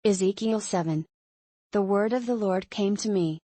Ezekiel 7. The word of the Lord came to me.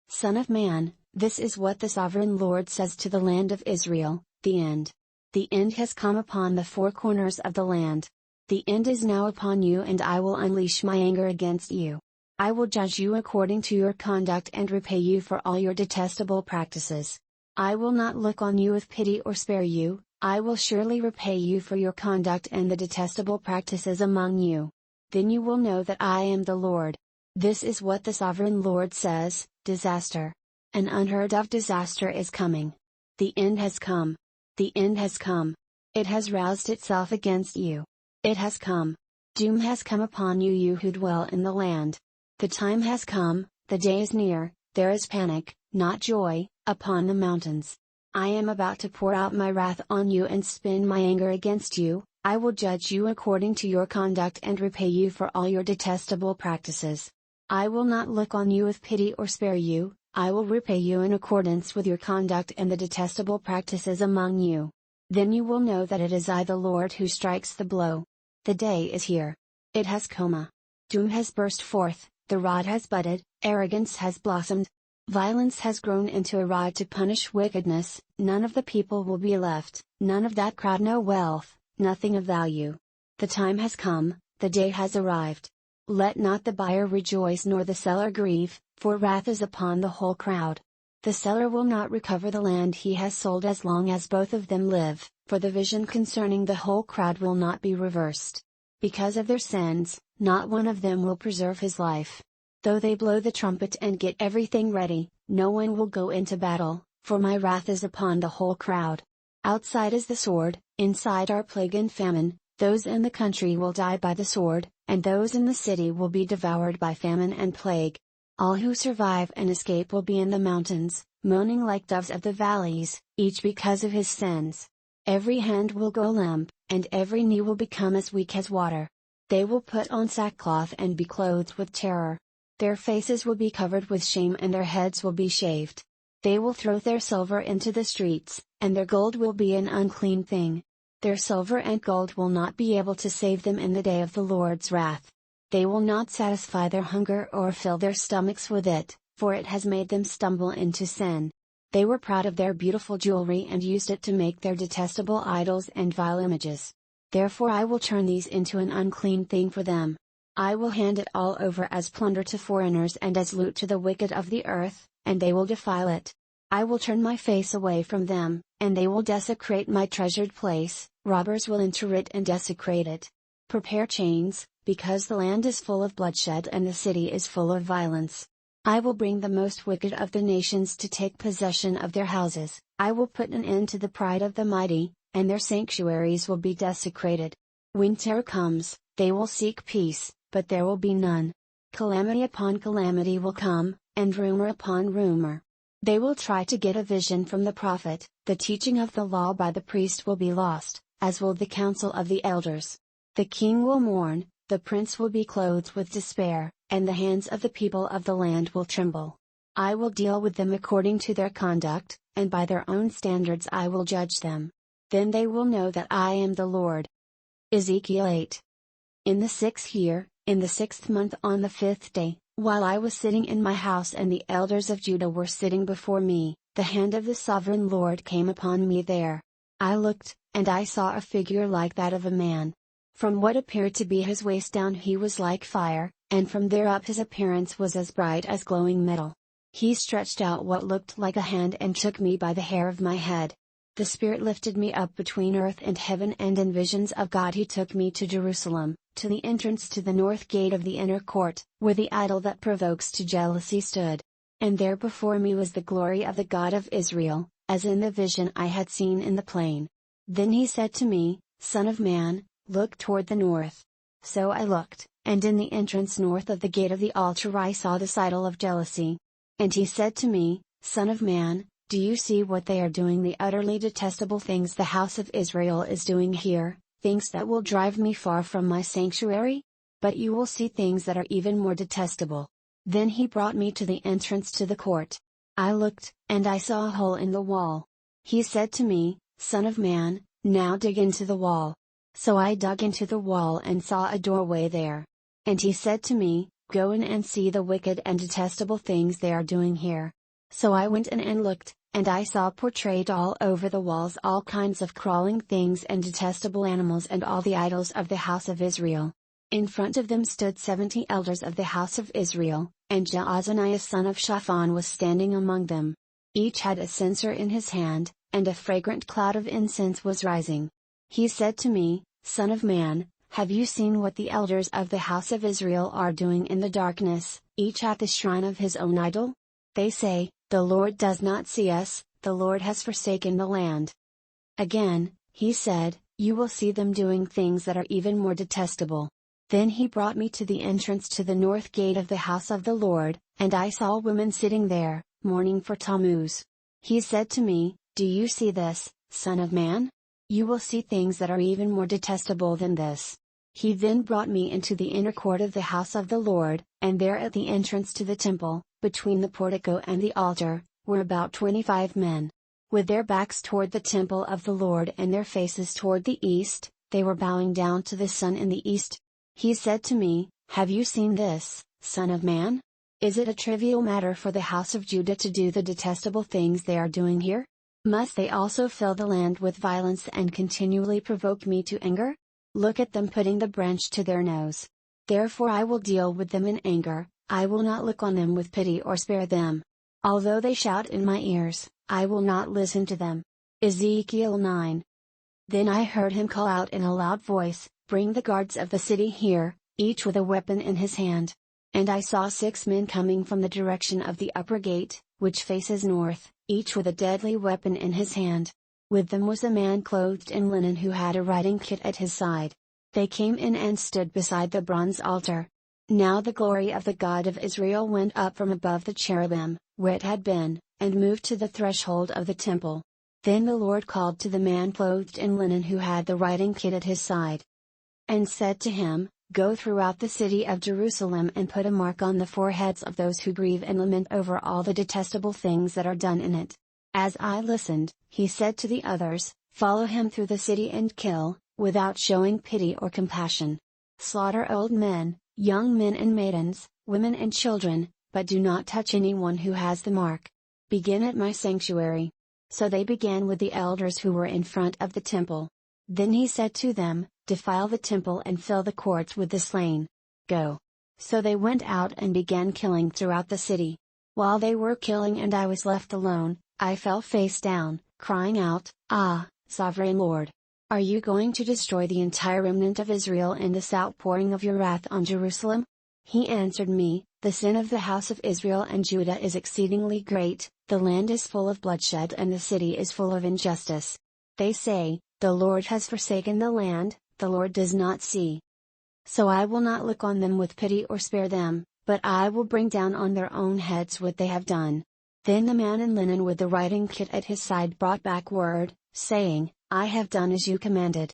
Son of man, this is what the sovereign Lord says to the land of Israel, the end. The end has come upon the four corners of the land. The end is now upon you, and I will unleash my anger against you. I will judge you according to your conduct and repay you for all your detestable practices. I will not look on you with pity or spare you, I will surely repay you for your conduct and the detestable practices among you. Then you will know that I am the Lord. This is what the sovereign Lord says: disaster. An unheard of disaster is coming. The end has come. The end has come. It has roused itself against you. It has come. Doom has come upon you, you who dwell in the land. The time has come, the day is near, there is panic, not joy, upon the mountains. I am about to pour out my wrath on you and spin my anger against you. I will judge you according to your conduct and repay you for all your detestable practices. I will not look on you with pity or spare you, I will repay you in accordance with your conduct and the detestable practices among you. Then you will know that it is I the Lord who strikes the blow. The day is here. It has come. Doom has burst forth, the rod has budded, arrogance has blossomed. Violence has grown into a rod to punish wickedness. None of the people will be left, none of that crowd, no wealth, nothing of value. The time has come, the day has arrived. Let not the buyer rejoice nor the seller grieve, for wrath is upon the whole crowd. The seller will not recover the land he has sold as long as both of them live, for the vision concerning the whole crowd will not be reversed. Because of their sins, not one of them will preserve his life. Though they blow the trumpet and get everything ready, no one will go into battle, for my wrath is upon the whole crowd. Outside is the sword, inside are plague and famine. Those in the country will die by the sword, and those in the city will be devoured by famine and plague. All who survive and escape will be in the mountains, moaning like doves of the valleys, each because of his sins. Every hand will go limp, and every knee will become as weak as water. They will put on sackcloth and be clothed with terror. Their faces will be covered with shame and their heads will be shaved. They will throw their silver into the streets, and their gold will be an unclean thing. Their silver and gold will not be able to save them in the day of the Lord's wrath. They will not satisfy their hunger or fill their stomachs with it, for it has made them stumble into sin. They were proud of their beautiful jewelry and used it to make their detestable idols and vile images. Therefore I will turn these into an unclean thing for them. I will hand it all over as plunder to foreigners and as loot to the wicked of the earth, and they will defile it. I will turn my face away from them, and they will desecrate my treasured place. Robbers will enter it and desecrate it. Prepare chains, because the land is full of bloodshed and the city is full of violence. I will bring the most wicked of the nations to take possession of their houses. I will put an end to the pride of the mighty, and their sanctuaries will be desecrated. When terror comes, they will seek peace, but there will be none. Calamity upon calamity will come, and rumor upon rumor. They will try to get a vision from the prophet, the teaching of the law by the priest will be lost, as will the counsel of the elders. The king will mourn, the prince will be clothed with despair, and the hands of the people of the land will tremble. I will deal with them according to their conduct, and by their own standards I will judge them. Then they will know that I am the Lord. Ezekiel 8. In the 6th year, in the 6th month on the 5th day, while I was sitting in my house and the elders of Judah were sitting before me, the hand of the sovereign Lord came upon me there. I looked, and I saw a figure like that of a man. From what appeared to be his waist down he was like fire, and from there up his appearance was as bright as glowing metal. He stretched out what looked like a hand and took me by the hair of my head. The Spirit lifted me up between earth and heaven, and in visions of God he took me to Jerusalem, to the entrance to the north gate of the inner court, where the idol that provokes to jealousy stood. And there before me was the glory of the God of Israel, as in the vision I had seen in the plain. Then he said to me, Son of man, look toward the north. So I looked, and in the entrance north of the gate of the altar I saw this idol of jealousy. And he said to me, Son of man, do you see what they are doing, the utterly detestable things the house of Israel is doing here, things that will drive me far from my sanctuary? But you will see things that are even more detestable. Then he brought me to the entrance to the court. I looked, and I saw a hole in the wall. He said to me, Son of man, now dig into the wall. So I dug into the wall and saw a doorway there. And he said to me, Go in and see the wicked and detestable things they are doing here. So I went in and looked, and I saw portrayed all over the walls all kinds of crawling things and detestable animals and all the idols of the house of Israel. In front of them stood 70 elders of the house of Israel, and Jaazaniah son of Shaphan was standing among them. Each had a censer in his hand, and a fragrant cloud of incense was rising. He said to me, Son of man, have you seen what the elders of the house of Israel are doing in the darkness, each at the shrine of his own idol? They say, The Lord does not see us, the Lord has forsaken the land. Again, he said, You will see them doing things that are even more detestable. Then he brought me to the entrance to the north gate of the house of the Lord, and I saw women sitting there, mourning for Tammuz. He said to me, Do you see this, son of man? You will see things that are even more detestable than this. He then brought me into the inner court of the house of the Lord, and there at the entrance to the temple, between the portico and the altar, were about 25 men. With their backs toward the temple of the Lord and their faces toward the east, they were bowing down to the sun in the east. He said to me, Have you seen this, son of man? Is it a trivial matter for the house of Judah to do the detestable things they are doing here? Must they also fill the land with violence and continually provoke me to anger? Look at them putting the branch to their nose. Therefore I will deal with them in anger, I will not look on them with pity or spare them. Although they shout in my ears, I will not listen to them. Ezekiel 9. Then I heard him call out in a loud voice, Bring the guards of the city here, each with a weapon in his hand. And I saw 6 men coming from the direction of the upper gate, which faces north, each with a deadly weapon in his hand. With them was a man clothed in linen who had a writing kit at his side. They came in and stood beside the bronze altar. Now the glory of the God of Israel went up from above the cherubim, where it had been, and moved to the threshold of the temple. Then the Lord called to the man clothed in linen who had the writing kit at his side, and said to him, Go throughout the city of Jerusalem and put a mark on the foreheads of those who grieve and lament over all the detestable things that are done in it. As I listened, he said to the others, Follow him through the city and kill, without showing pity or compassion. Slaughter old men, young men and maidens, women and children, but do not touch anyone who has the mark. Begin at my sanctuary. So they began with the elders who were in front of the temple. Then he said to them, Defile the temple and fill the courts with the slain. Go. So they went out and began killing throughout the city. While they were killing and I was left alone, I fell face down, crying out, Ah, Sovereign Lord! Are you going to destroy the entire remnant of Israel in this outpouring of your wrath on Jerusalem? He answered me, The sin of the house of Israel and Judah is exceedingly great, the land is full of bloodshed and the city is full of injustice. They say, The Lord has forsaken the land, the Lord does not see. So I will not look on them with pity or spare them, but I will bring down on their own heads what they have done. Then the man in linen with the writing kit at his side brought back word, saying, I have done as you commanded.